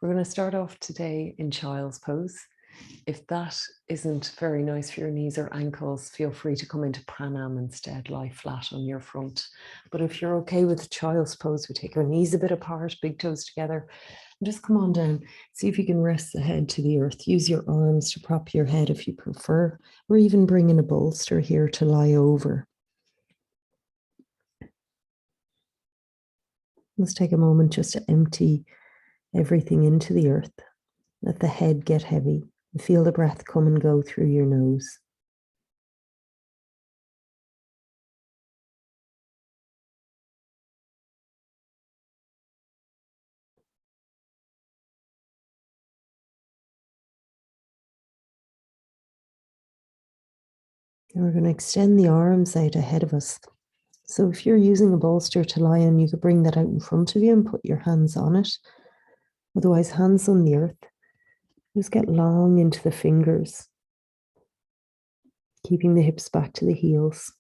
We're going to start off today in child's pose. If that isn't very nice for your knees or ankles, feel free to come into pranam instead, lie flat on your front. But if you're okay with child's pose, we take our knees a bit apart, big toes together, and just come on down. See if you can rest the head to the earth. Use your arms to prop your head if you prefer, or even bring in a bolster here to lie over. Let's take a moment just to empty everything into the earth. Let the head get heavy. Feel the breath come and go through your nose. And we're going to extend the arms out ahead of us. So if you're using a bolster to lie on, you could bring that out in front of you and put your hands on it. Otherwise, hands on the earth. Just get long into the fingers, keeping the hips back to the heels.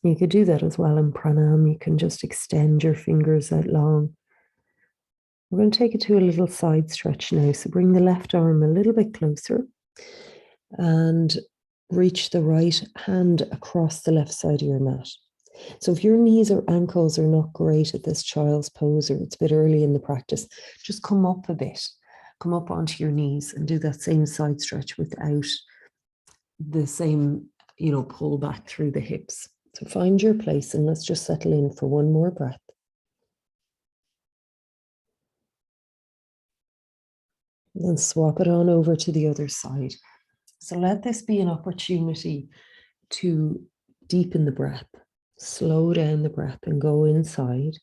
You could do that as well in pranam. You can just extend your fingers out long. We're going to take it to a little side stretch now. So bring the left arm a little bit closer and reach the right hand across the left side of your mat. So if your knees or ankles are not great at this child's pose, or it's a bit early in the practice, just come up a bit. Come up onto your knees and do that same side stretch without the same, pull back through the hips. So find your place and let's just settle in for one more breath. And then swap it on over to the other side. So let this be an opportunity to deepen the breath, slow down the breath and go inside.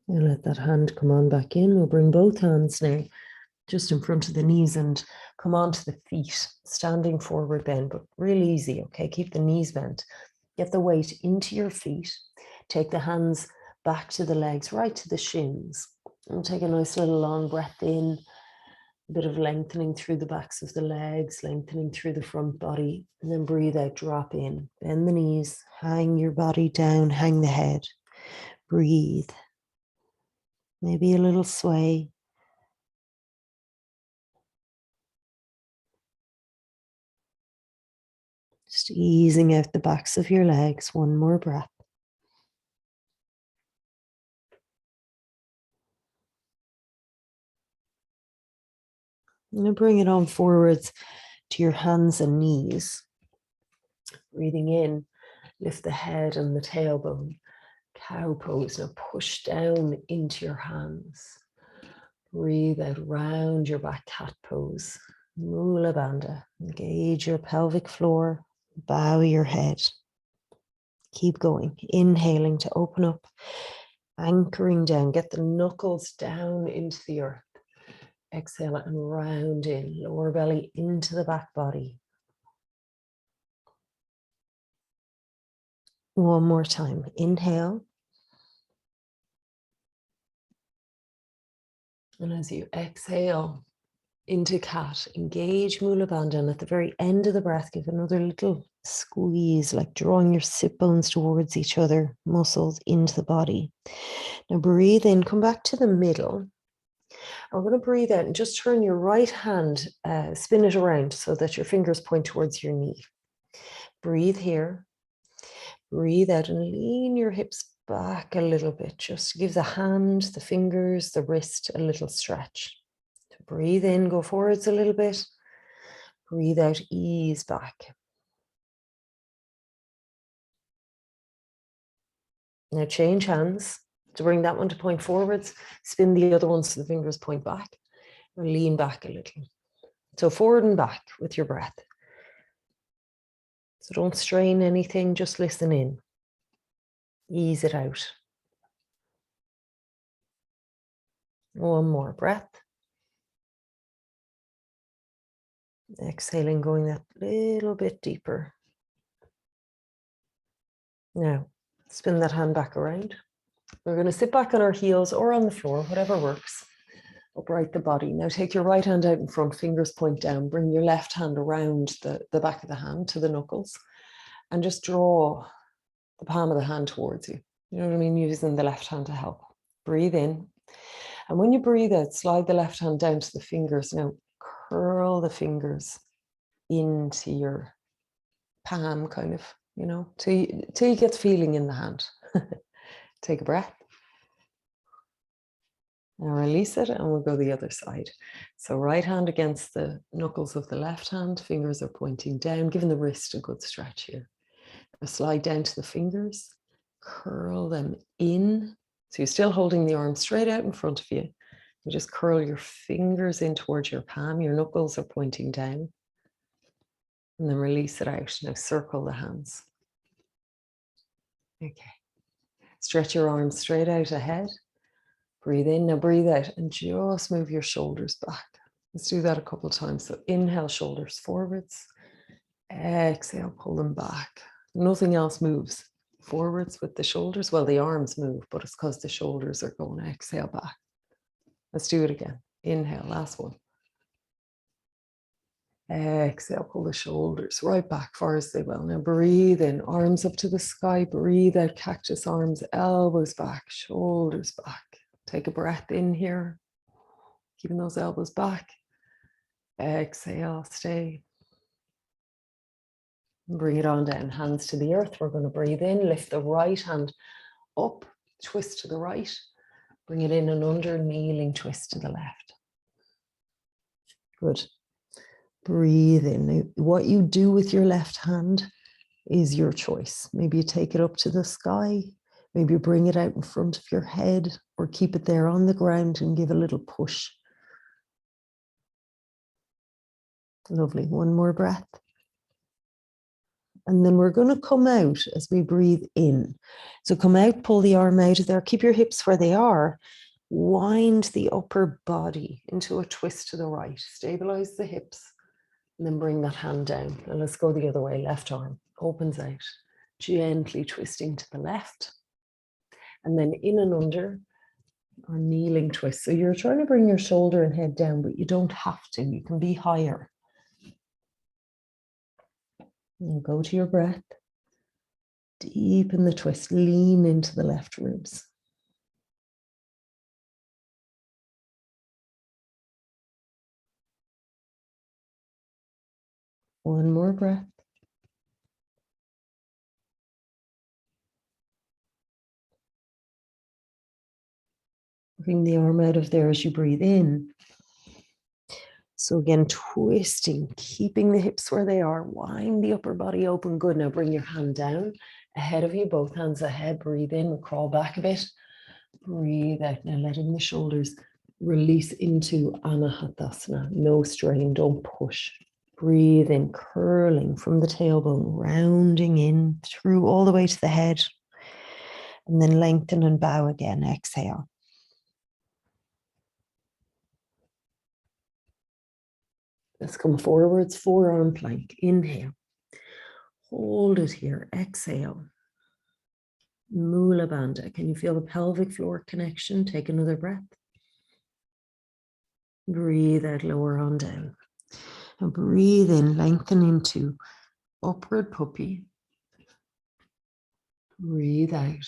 And let that hand come on back in. We'll bring both hands now just in front of the knees and come onto the feet, standing forward bend, but real easy, okay? Keep the knees bent. Get the weight into your feet. Take the hands back to the legs, right to the shins. And take a nice little long breath in, a bit of lengthening through the backs of the legs, lengthening through the front body, and then breathe out, drop in. Bend the knees, hang your body down, hang the head. Breathe. Maybe a little sway. Just easing out the backs of your legs. One more breath. And bring it on forwards to your hands and knees. Breathing in, lift the head and the tailbone. Cow pose. Now push down into your hands. Breathe out round your back, cat pose. Mula Bandha. Engage your pelvic floor. Bow your head. Keep going. Inhaling to open up. Anchoring down. Get the knuckles down into the earth. Exhale and round in. Lower belly into the back body. One more time. Inhale. And as you exhale into cat, engage Mula Bandha, and at the very end of the breath, give another little squeeze, like drawing your sit bones towards each other, muscles into the body. Now breathe in, come back to the middle. And we're going to breathe out and just turn your right hand, spin it around so that your fingers point towards your knee. Breathe here. Breathe out and lean your hips back a little bit, just to give the hand, the fingers, the wrist a little stretch. So breathe in, go forwards a little bit. Breathe out, ease back. Now change hands to bring that one to point forwards. Spin the other one so the fingers point back. Or lean back a little. So forward and back with your breath. So don't strain anything, just listen in. Ease it out. One more breath. Exhaling, going that little bit deeper. Now, spin that hand back around. We're going to sit back on our heels or on the floor, whatever works. Upright the body. Now take your right hand out in front, fingers point down. Bring your left hand around the back of the hand to the knuckles and just draw the palm of the hand towards you. You know what I mean? Using the left hand to help. Breathe in. And when you breathe out, slide the left hand down to the fingers. Now curl the fingers into your palm, kind of, you know, till you get feeling in the hand. Take a breath. Now release it and we'll go the other side. So right hand against the knuckles of the left hand, fingers are pointing down, giving the wrist a good stretch here. Now slide down to the fingers, curl them in. So you're still holding the arm straight out in front of you. You just curl your fingers in towards your palm, your knuckles are pointing down. And then release it out. Now circle the hands. Okay. Stretch your arms straight out ahead. Breathe in, now breathe out and just move your shoulders back. Let's do that a couple of times. So inhale, shoulders forwards. Exhale, pull them back. Nothing else moves. Forwards with the shoulders. Well, the arms move, but it's because the shoulders are going. Exhale back. Let's do it again. Inhale, last one. Exhale, pull the shoulders right back far as they will. Now breathe in, arms up to the sky. Breathe out, cactus arms, elbows back, shoulders back. Take a breath in here, keeping those elbows back. Exhale, stay. Bring it on down, hands to the earth. We're going to breathe in, lift the right hand up, twist to the right. Bring it in and under, kneeling twist to the left. Good. Breathe in. Now, what you do with your left hand is your choice. Maybe you take it up to the sky. Maybe you bring it out in front of your head or keep it there on the ground and give a little push. Lovely. One more breath. And then we're going to come out as we breathe in. So come out, pull the arm out of there. Keep your hips where they are. Wind the upper body into a twist to the right. Stabilize the hips. And then bring that hand down. And let's go the other way. Left arm opens out. Gently twisting to the left. And then in and under, or kneeling twist. So you're trying to bring your shoulder and head down, but you don't have to. You can be higher. And go to your breath. Deepen the twist. Lean into the left ribs. One more breath. Bring the arm out of there as you breathe in. So again, twisting, keeping the hips where they are. Wind the upper body open. Good. Now bring your hand down ahead of you, both hands ahead. Breathe in, crawl back a bit. Breathe out. Now letting the shoulders release into Anahatasana. No strain, don't push. Breathe in, curling from the tailbone, rounding in through all the way to the head. And then lengthen and bow again. Exhale. Let's come forwards, forearm plank. Inhale. Hold it here. Exhale. Mula Bandha. Can you feel the pelvic floor connection? Take another breath. Breathe out, lower on down. And breathe in, lengthen into upward puppy. Breathe out.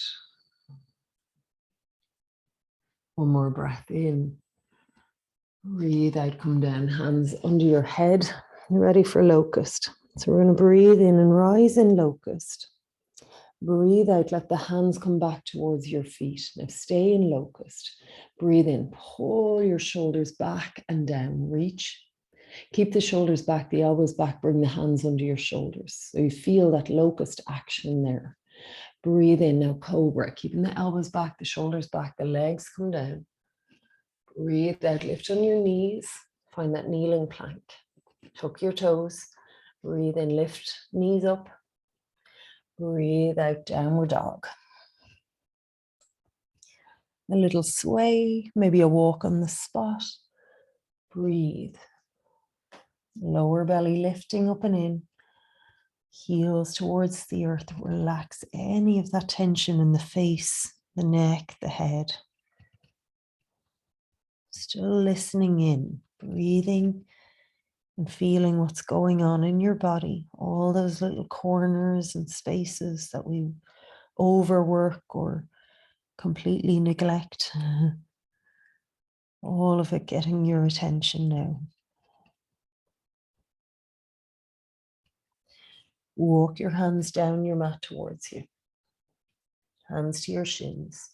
One more breath in. Breathe out, come down, hands under your head. You're ready for locust. So we're going to breathe in and rise in locust. Breathe out, let the hands come back towards your feet. Now stay in locust. Breathe in, pull your shoulders back and down, reach. Keep the shoulders back, the elbows back, bring the hands under your shoulders. So you feel that locust action there. Breathe in, now cobra, keeping the elbows back, the shoulders back, the legs come down. Breathe out, lift on your knees, find that kneeling plank. Tuck your toes, breathe in, lift knees up. Breathe out, downward dog. A little sway, maybe a walk on the spot. Breathe. Lower belly lifting up and in. Heels towards the earth. Relax any of that tension in the face, the neck, the head. Still listening in, breathing and feeling what's going on in your body. All those little corners and spaces that we overwork or completely neglect. All of it getting your attention now. Walk your hands down your mat towards you. Hands to your shins.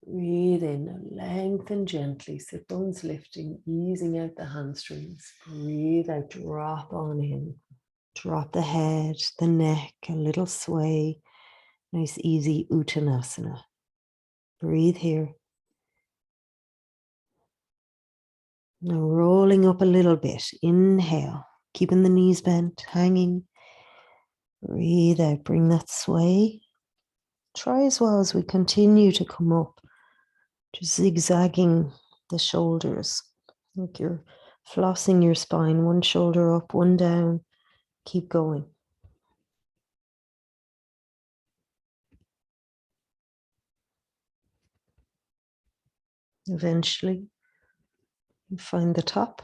Breathe in, lengthen gently, sit bones lifting, easing out the hamstrings. Breathe out, drop on in. Drop the head, the neck, a little sway. Nice, easy Uttanasana. Breathe here. Now rolling up a little bit. Inhale, keeping the knees bent, hanging. Breathe out, bring that sway. Try as well as we continue to come up, just zigzagging the shoulders. Like you're flossing your spine, one shoulder up, one down. Keep going. Eventually, you find the top.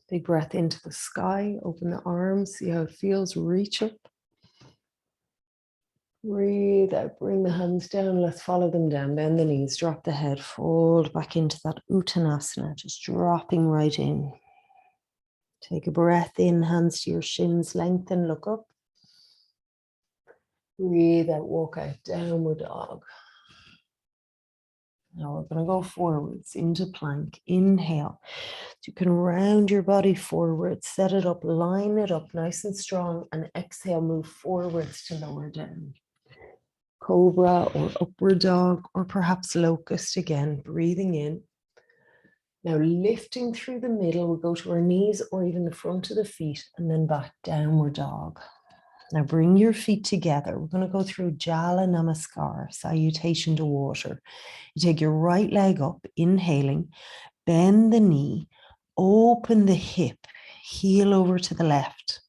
Big breath into the sky, open the arms, see how it feels, reach up. Breathe out, bring the hands down, let's follow them down, bend the knees, drop the head, fold back into that Uttanasana, just dropping right in. Take a breath in, hands to your shins, lengthen, look up. Breathe out, walk out, downward dog. Now we're going to go forwards into plank. Inhale. So you can round your body forward, set it up, line it up nice and strong, and exhale, move forwards to lower down. Cobra or upward dog, or perhaps locust again, breathing in. Now lifting through the middle, we'll go to our knees or even the front of the feet, and then back downward dog. Now bring your feet together. We're going to go through Jala Namaskar, salutation to water. You take your right leg up, inhaling, bend the knee, open the hip, heel over to the left.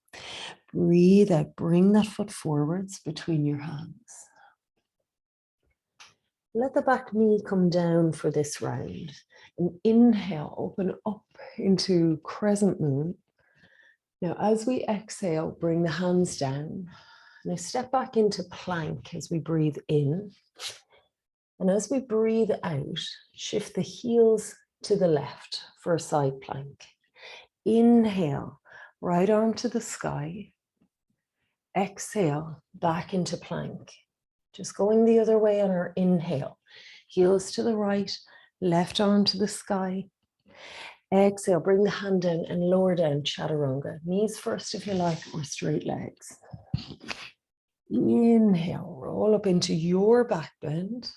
Breathe out, bring that foot forwards between your hands. Let the back knee come down for this round. And inhale, open up into crescent moon. Now, as we exhale, bring the hands down. Now step back into plank as we breathe in. And as we breathe out, shift the heels to the left for a side plank. Inhale, right arm to the sky. Exhale, back into plank. Just going the other way on our inhale. Heels to the right, left arm to the sky. Exhale, bring the hand down and lower down, chaturanga. Knees first if you like, or straight legs. Inhale, roll up into your back bend.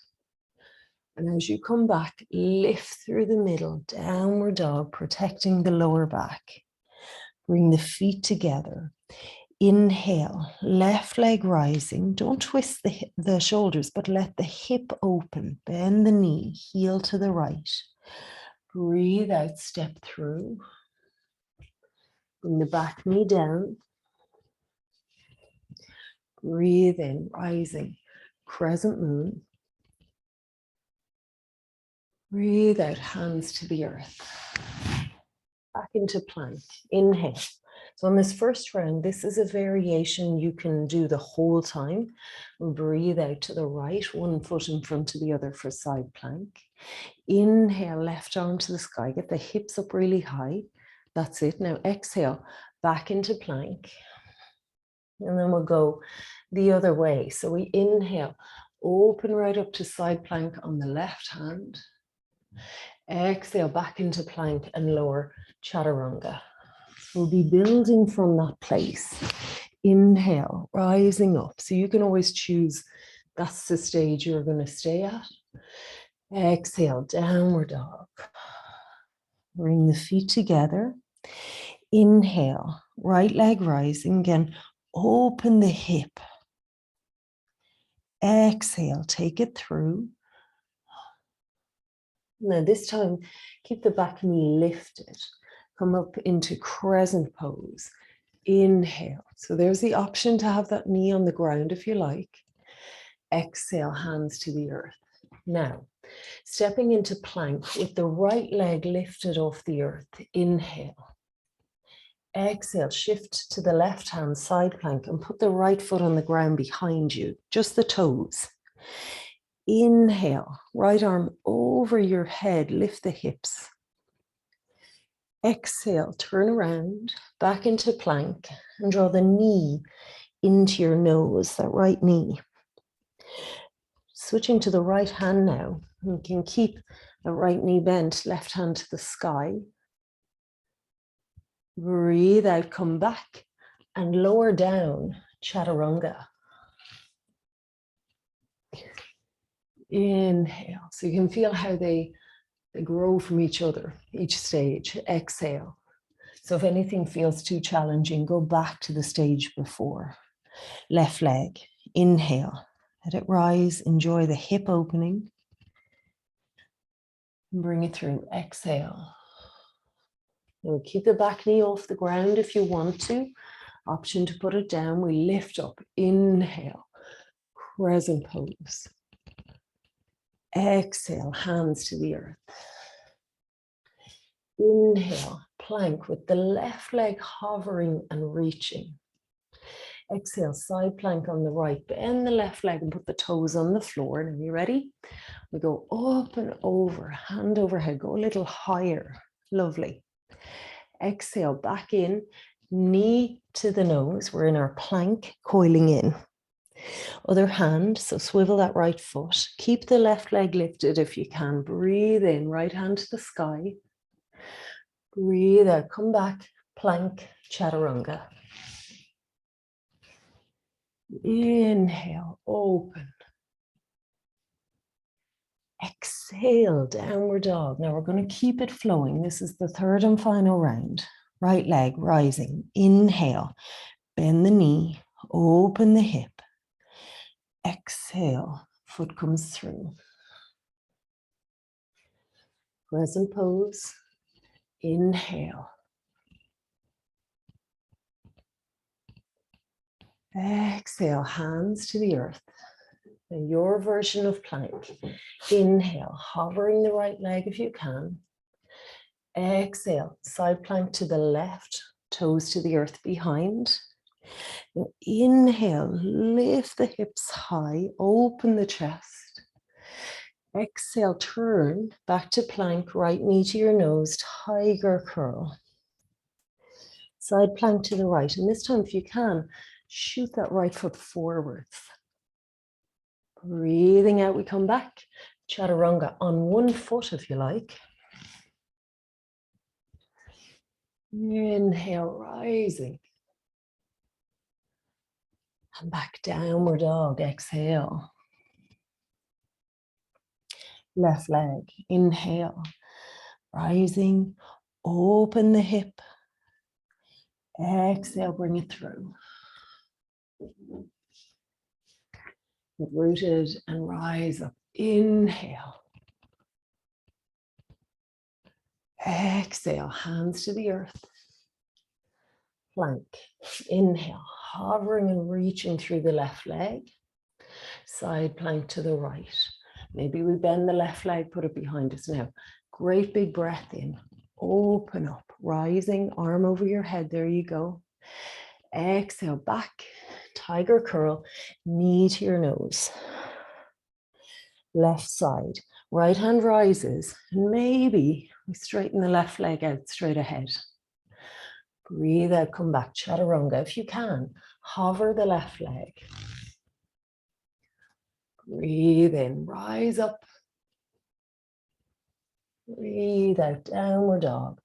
And as you come back, lift through the middle, downward dog, protecting the lower back. Bring the feet together. Inhale, left leg rising. Don't twist the shoulders, but let the hip open. Bend the knee, heel to the right. Breathe out, step through. Bring the back knee down. Breathe in, rising, crescent moon. Breathe out, hands to the earth. Back into plank. Inhale. So on this first round, this is a variation you can do the whole time. Breathe out to the right, one foot in front of the other for side plank. Inhale, left arm to the sky, get the hips up really high. That's it. Now exhale, back into plank. And then we'll go the other way. So we inhale, open right up to side plank on the left hand. Exhale, back into plank and lower chaturanga. We'll be building from that place. Inhale, rising up. So you can always choose, that's the stage you're going to stay at. Exhale, downward dog. Bring the feet together. Inhale, right leg rising. Again, open the hip. Exhale, take it through. Now this time, keep the back knee lifted. Come up into crescent pose. Inhale. So there's the option to have that knee on the ground if you like. Exhale, hands to the earth. Now, stepping into plank with the right leg lifted off the earth. Inhale. Exhale, shift to the left hand side plank and put the right foot on the ground behind you, just the toes. Inhale, right arm over your head, lift the hips. Exhale, turn around, back into plank and draw the knee into your nose, that right knee. Switching to the right hand now, you can keep the right knee bent, left hand to the sky. Breathe out, come back and lower down, chaturanga. Inhale, so you can feel how they grow from each other, each stage. Exhale. So if anything feels too challenging, go back to the stage before. Left leg, inhale, let it rise, enjoy the hip opening. Bring it through, exhale. Now keep the back knee off the ground if you want to. Option to put it down, we lift up, inhale, crescent pose. Exhale, hands to the earth. Inhale, plank with the left leg hovering and reaching. Exhale, side plank on the right. Bend the left leg and put the toes on the floor. And are you ready? We go up and over, hand over head. Go a little higher. Lovely. Exhale, back in, knee to the nose. We're in our plank, coiling in. Other hand, so swivel that right foot. Keep the left leg lifted if you can. Breathe in, right hand to the sky. Breathe out, come back, plank, chaturanga. Inhale, open. Exhale, downward dog. Now we're going to keep it flowing. This is the third and final round. Right leg rising. Inhale, bend the knee, open the hip. Exhale, foot comes through. Crescent pose. Inhale. Exhale, hands to the earth. Now your version of plank. Inhale, hovering the right leg if you can. Exhale, side plank to the left, toes to the earth behind. Now inhale, lift the hips high, open the chest. Exhale, turn back to plank, right knee to your nose, tiger curl. Side plank to the right, and this time if you can, shoot that right foot forwards. Breathing out, we come back. Chaturanga on one foot if you like. Inhale, rising. And back, downward dog, exhale. Left leg, inhale. Rising, open the hip. Exhale, bring it through. Get rooted and rise up. Inhale. Exhale, hands to the earth. Plank. Inhale, hovering and reaching through the left leg. Side plank to the right. Maybe we bend the left leg, put it behind us now. Great big breath in. Open up, rising, arm over your head. There you go. Exhale, back, tiger curl, knee to your nose. Left side, right hand rises, and maybe we straighten the left leg out straight ahead. Breathe out, come back, chaturanga. If you can, hover the left leg. Breathe in, rise up. Breathe out, downward dog.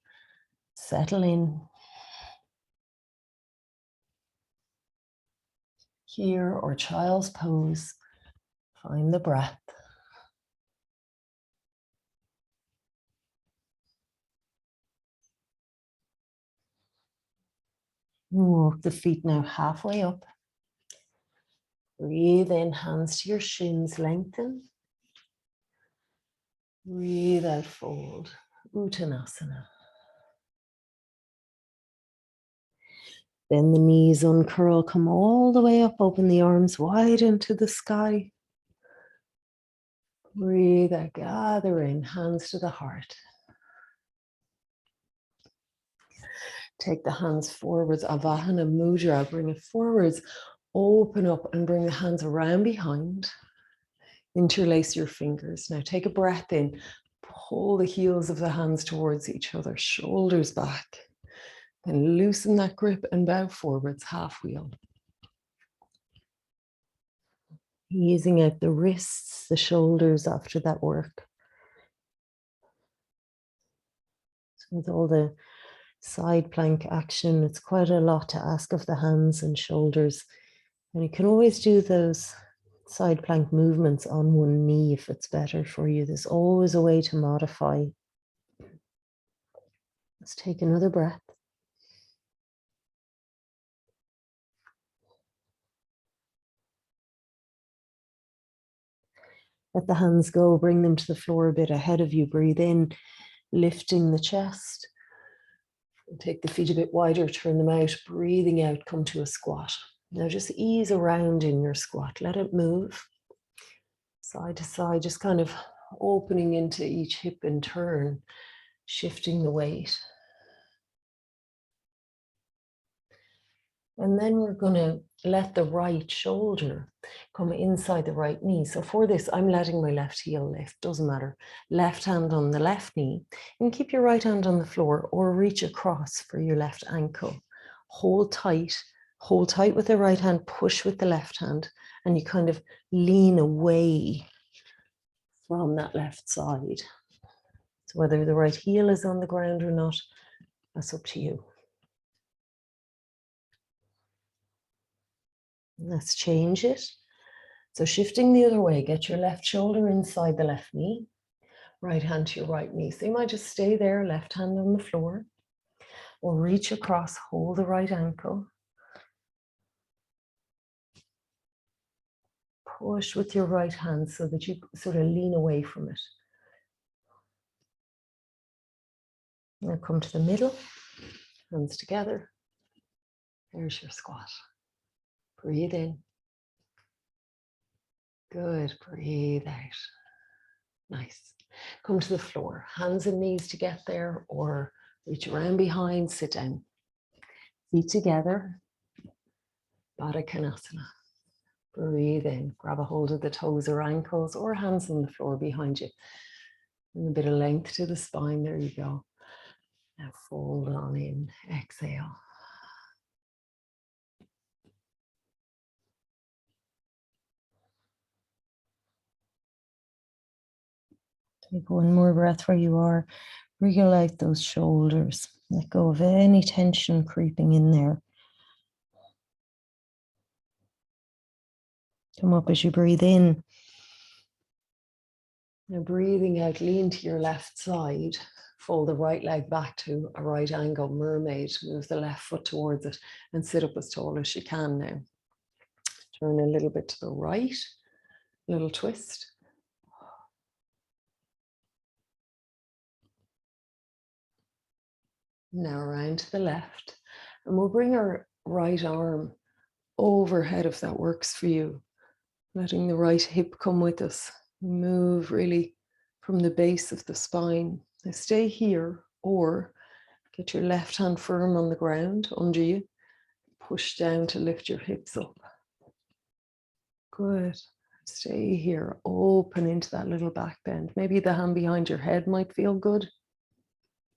Settle in. Here or child's pose. Find the breath. Walk the feet now halfway up. Breathe in, hands to your shins, lengthen. Breathe out, fold. Uttanasana. Bend the knees, uncurl, come all the way up, open the arms wide into the sky. Breathe out, gather in, hands to the heart. Take the hands forwards, Avahana Mudra, bring it forwards, open up and bring the hands around behind. Interlace your fingers. Now take a breath in, pull the heels of the hands towards each other, shoulders back. Then loosen that grip and bow forwards, half wheel. Easing out the wrists, the shoulders after that work. So with all the side plank action, it's quite a lot to ask of the hands and shoulders. And you can always do those side plank movements on one knee if it's better for you. There's always a way to modify. Let's take another breath. Let the hands go, bring them to the floor a bit ahead of you. Breathe in, lifting the chest. Take the feet a bit wider, turn them out, breathing out, come to a squat. Now just ease around in your squat. Let it move side to side, just kind of opening into each hip in turn, shifting the weight. And then we're going to let the right shoulder come inside the right knee. So for this, I'm letting my left heel lift, doesn't matter. Left hand on the left knee, and keep your right hand on the floor or reach across for your left ankle. Hold tight with the right hand, push with the left hand, and you kind of lean away from that left side. So whether the right heel is on the ground or not, that's up to you. Let's change it. So shifting the other way, get your left shoulder inside the left knee, right hand to your right knee. So you might just stay there, left hand on the floor, or reach across, hold the right ankle. Push with your right hand so that you sort of lean away from it. Now come to the middle, hands together. There's your squat. Breathe in. Good, breathe out. Nice. Come to the floor, hands and knees to get there, or reach around behind, sit down. Feet together, Baddha konasana. Breathe in, grab a hold of the toes or ankles or hands on the floor behind you. And a bit of length to the spine, there you go. Now fold on in, exhale. Take one more breath where you are. Wriggle out those shoulders. Let go of any tension creeping in there. Come up as you breathe in. Now breathing out, lean to your left side. Fold the right leg back to a right angle, mermaid. Move the left foot towards it and sit up as tall as you can now. Turn a little bit to the right, little twist. Now around to the left. And we'll bring our right arm overhead if that works for you. Letting the right hip come with us. Move really from the base of the spine. Now stay here or get your left hand firm on the ground under you. Push down to lift your hips up. Good. Stay here. Open into that little back bend. Maybe the hand behind your head might feel good.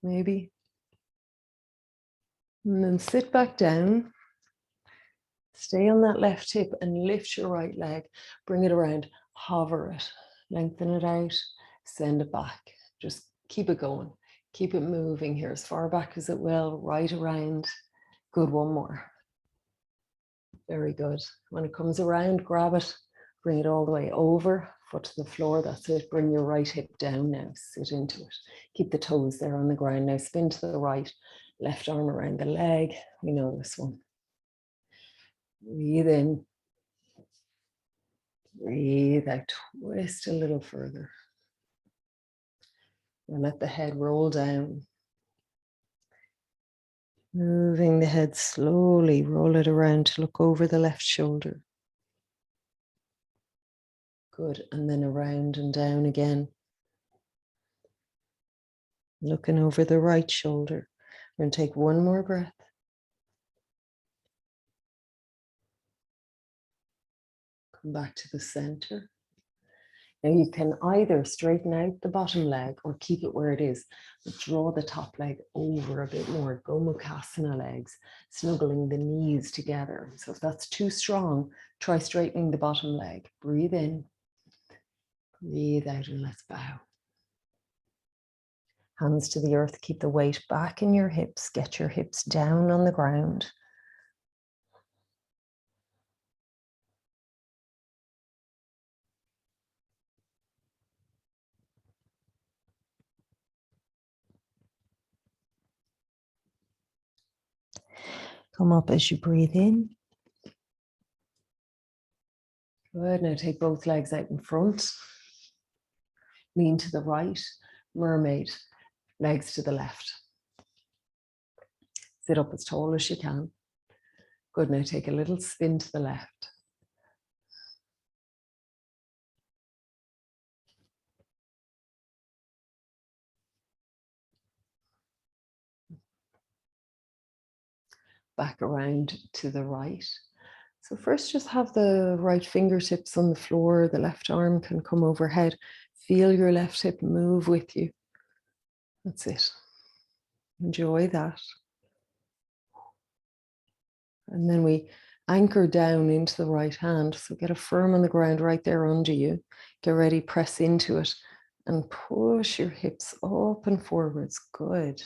Maybe. And then sit back down. Stay on that left hip and lift your right leg. Bring it around. Hover it. Lengthen it out. Send it back. Just keep it going. Keep it moving here as far back as it will. Right around. Good. One more. Very good. When it comes around, grab it. Bring it all the way over. Foot to the floor. That's it. Bring your right hip down now. Sit into it. Keep the toes there on the ground. Now spin to the right. Left arm around the leg. We know this one. Breathe in. Breathe out. Twist a little further. And let the head roll down. Moving the head slowly, roll it around to look over the left shoulder. Good, and then around and down again. Looking over the right shoulder. We're going to take one more breath. Come back to the center. Now you can either straighten out the bottom leg or keep it where it is, but draw the top leg over a bit more. Gomukasana legs, snuggling the knees together. So if that's too strong, try straightening the bottom leg. Breathe in, breathe out, and let's bow. Hands to the earth, keep the weight back in your hips. Get your hips down on the ground. Come up as you breathe in. Good, now take both legs out in front. Lean to the right, mermaid, legs to the left. Sit up as tall as you can. Good, now take a little spin to the left. Back around to the right. So first just have the right fingertips on the floor, the left arm can come overhead. Feel your left hip move with you. That's it. Enjoy that. And then we anchor down into the right hand. So get it firm on the ground right there under you. Get ready, press into it and push your hips up and forwards. Good.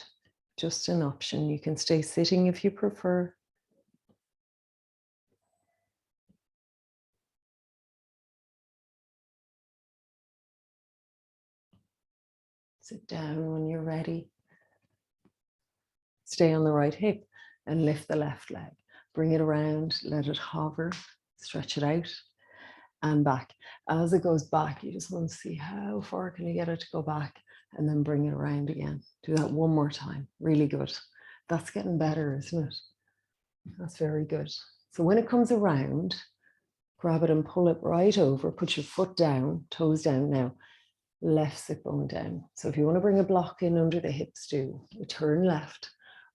Just an option. You can stay sitting if you prefer. Sit down when you're ready. Stay on the right hip and lift the left leg. Bring it around, let it hover, stretch it out and back. As it goes back, you just want to see how far can you get it to go back and then bring it around again. Do that one more time. Really good. That's getting better, isn't it? That's very good. So when it comes around, grab it and pull it right over. Put your foot down, toes down now. Left sit bone down. So if you want to bring a block in under the hips, do. You turn left,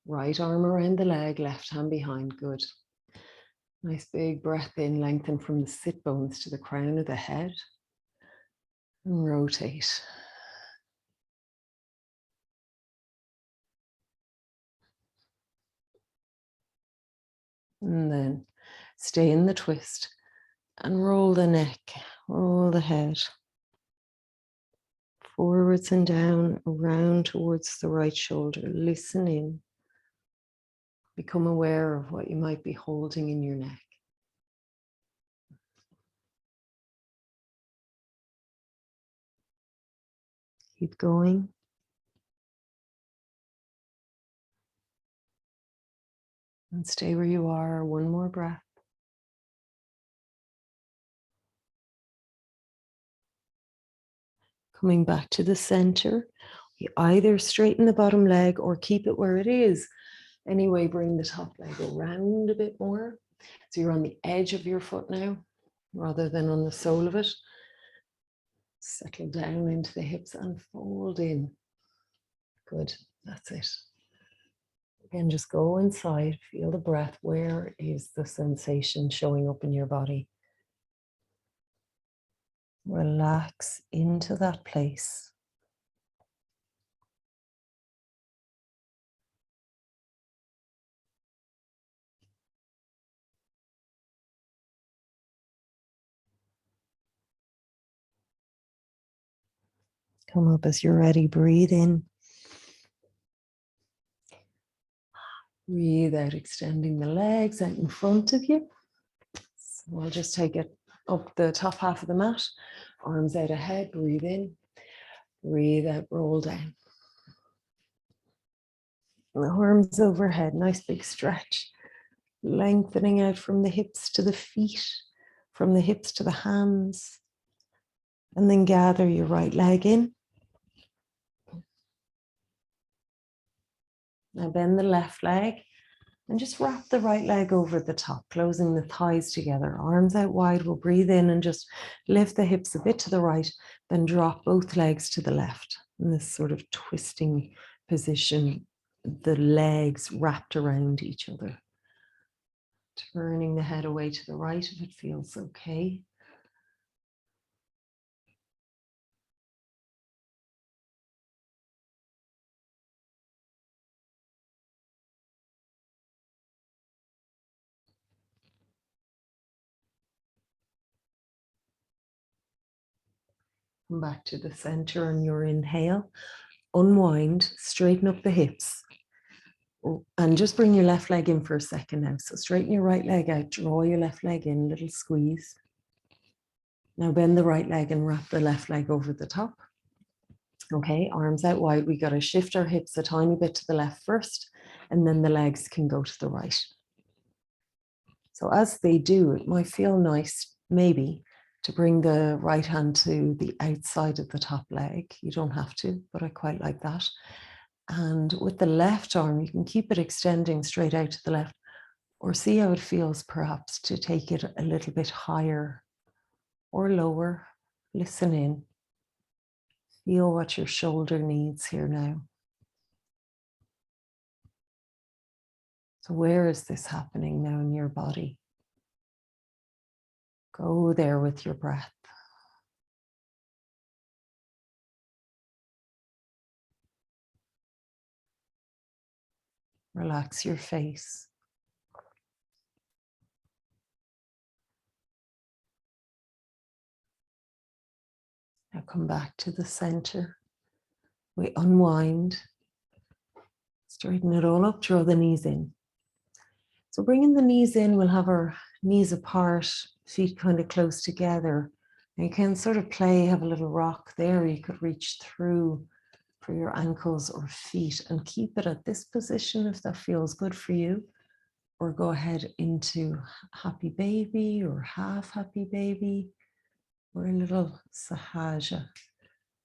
right arm around the leg, left hand behind. Good. Nice big breath in, lengthen from the sit bones to the crown of the head. And rotate. And then stay in the twist and roll the neck, roll the head. Forwards and down, around towards the right shoulder. Listen in. Become aware of what you might be holding in your neck. Keep going. And stay where you are. One more breath. Coming back to the center. You either straighten the bottom leg or keep it where it is. Anyway, bring the top leg around a bit more. So you're on the edge of your foot now, rather than on the sole of it. Settle down into the hips and fold in. Good, that's it. Again, just go inside, feel the breath. Where is the sensation showing up in your body? Relax into that place. Come up as you're ready. Breathe in. Breathe out, extending the legs out in front of you. So I'll just take it up the top half of the mat. Arms out ahead. Breathe in. Breathe out, roll down. And the arms overhead. Nice big stretch. Lengthening out from the hips to the feet, from the hips to the hands. And then gather your right leg in. Now bend the left leg And just wrap the right leg over the top, closing the thighs together, arms out wide. We'll breathe in and just lift the hips a bit to the right, then drop both legs to the left in this sort of twisting position, the legs wrapped around each other. Turning the head away to the right if it feels okay. Come back to the center on your inhale. Unwind, straighten up the hips. And just bring your left leg in for a second now. So straighten your right leg out, draw your left leg in, little squeeze. Now bend the right leg and wrap the left leg over the top. Okay, arms out wide. We got to shift our hips a tiny bit to the left first, and then the legs can go to the right. So as they do, it might feel nice, maybe, to bring the right hand to the outside of the top leg. You don't have to, but I quite like that. And with the left arm, you can keep it extending straight out to the left, or see how it feels perhaps to take it a little bit higher or lower. Listen in. Feel what your shoulder needs here now. So where is this happening now in your body? Go there with your breath. Relax your face. Now come back to the center. We unwind. Straighten it all up, draw the knees in. So bringing the knees in, we'll have our knees apart, feet kind of close together. And you can sort of play, have a little rock there. You could reach through for your ankles or feet and keep it at this position if that feels good for you. Or go ahead into happy baby or half happy baby, or a little sahaja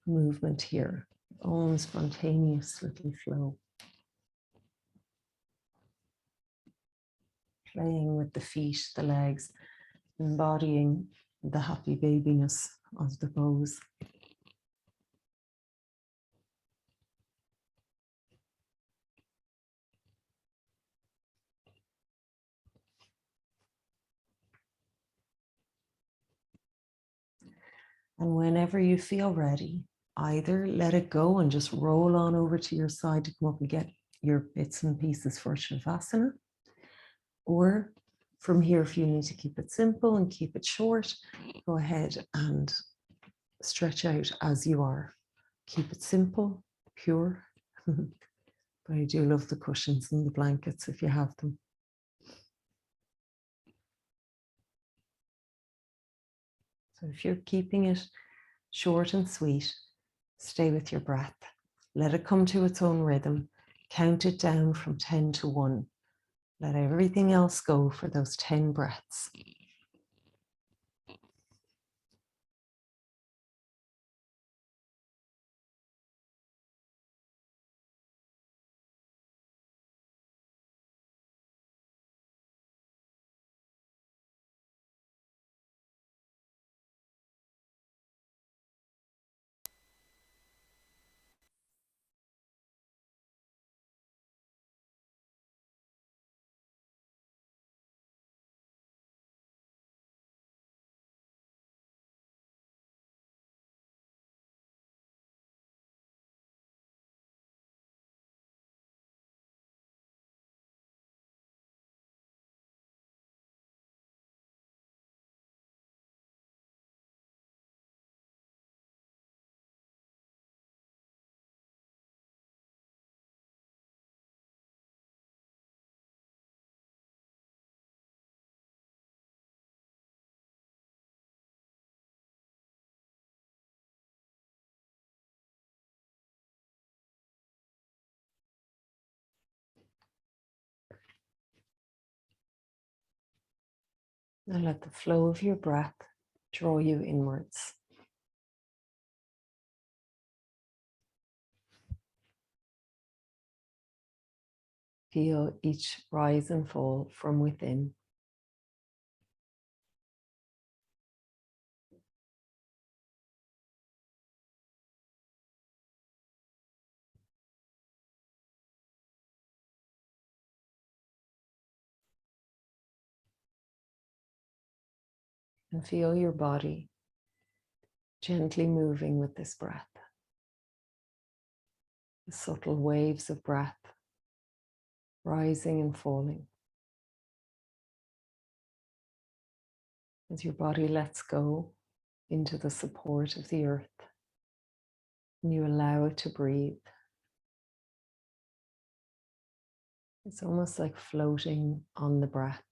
movement here, own spontaneous little flow. Playing with the feet, the legs, embodying the happy babiness of the pose. And whenever you feel ready, either let it go and just roll on over to your side to come up and get your bits and pieces for Savasana. Or from here, if you need to keep it simple and keep it short, go ahead and stretch out as you are. Keep it simple, pure. But I do love the cushions and the blankets if you have them. So if you're keeping it short and sweet, stay with your breath. Let it come to its own rhythm. Count it down from 10 to 1. Let everything else go for those 10 breaths. Now let the flow of your breath draw you inwards. Feel each rise and fall from within. And feel your body gently moving with this breath. The subtle waves of breath rising and falling. As your body lets go into the support of the earth and you allow it to breathe. It's almost like floating on the breath.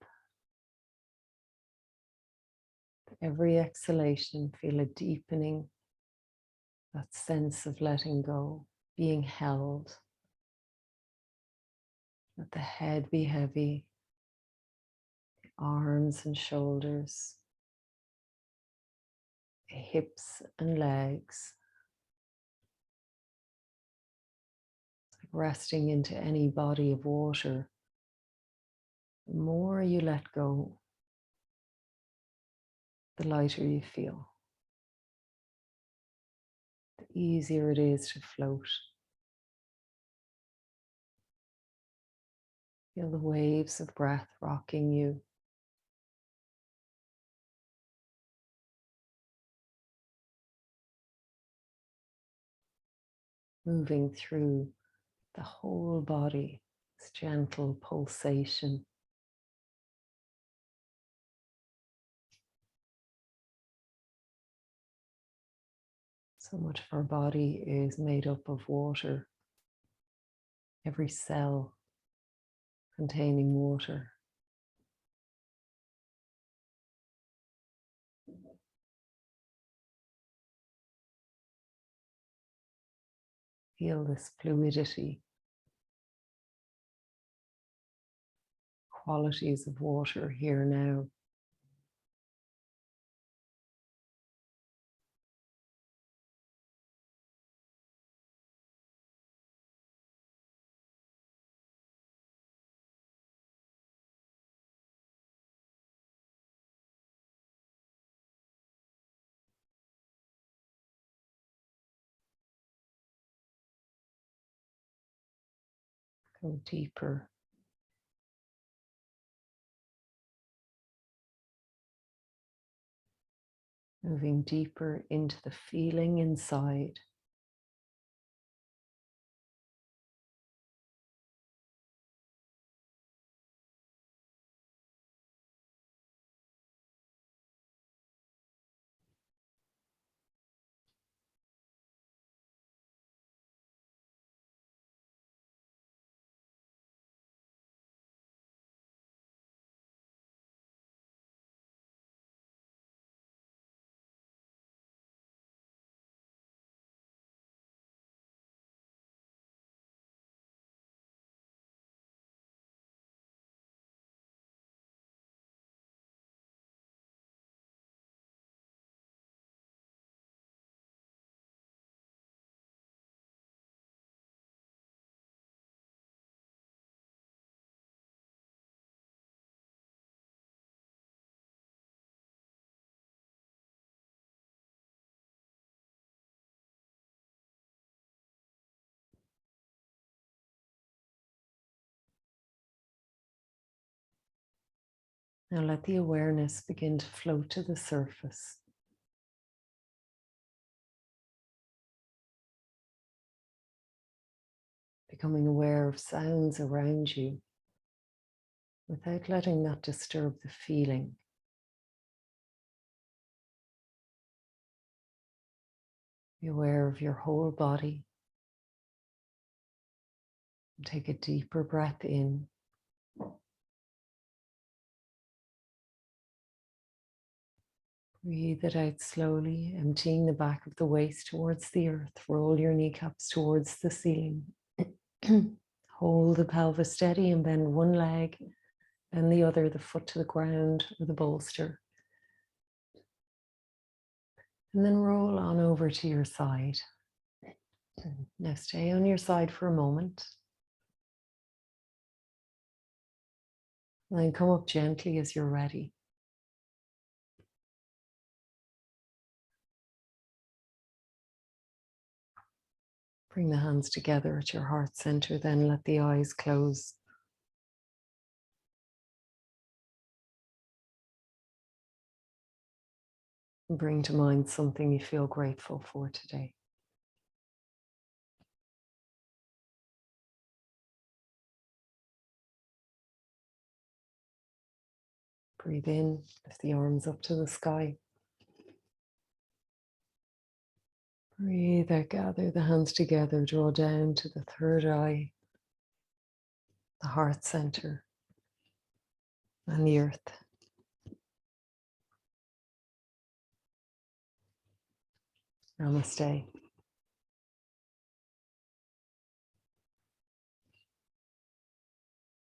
Every exhalation, feel a deepening, that sense of letting go, being held. Let the head be heavy, the arms and shoulders, the hips and legs. It's like resting into any body of water. The more you let go, the lighter you feel. The easier it is to float. Feel the waves of breath rocking you. Moving through the whole body, this gentle pulsation. So much of our body is made up of water. Every cell containing water. Feel this fluidity, qualities of water here now. Go deeper. Moving deeper into the feeling inside. Now let the awareness begin to float to the surface. Becoming aware of sounds around you without letting that disturb the feeling. Be aware of your whole body. Take a deeper breath in. Breathe it out slowly, emptying the back of the waist towards the earth. Roll your kneecaps towards the ceiling. Hold the pelvis steady and bend one leg, and the other, the foot to the ground or the bolster. And then roll on over to your side. Now stay on your side for a moment. And then come up gently as you're ready. Bring the hands together at your heart center, then let the eyes close. And bring to mind something you feel grateful for today. Breathe in, lift the arms up to the sky. Breathe out, gather the hands together, draw down to the third eye, the heart center, and the earth. Namaste.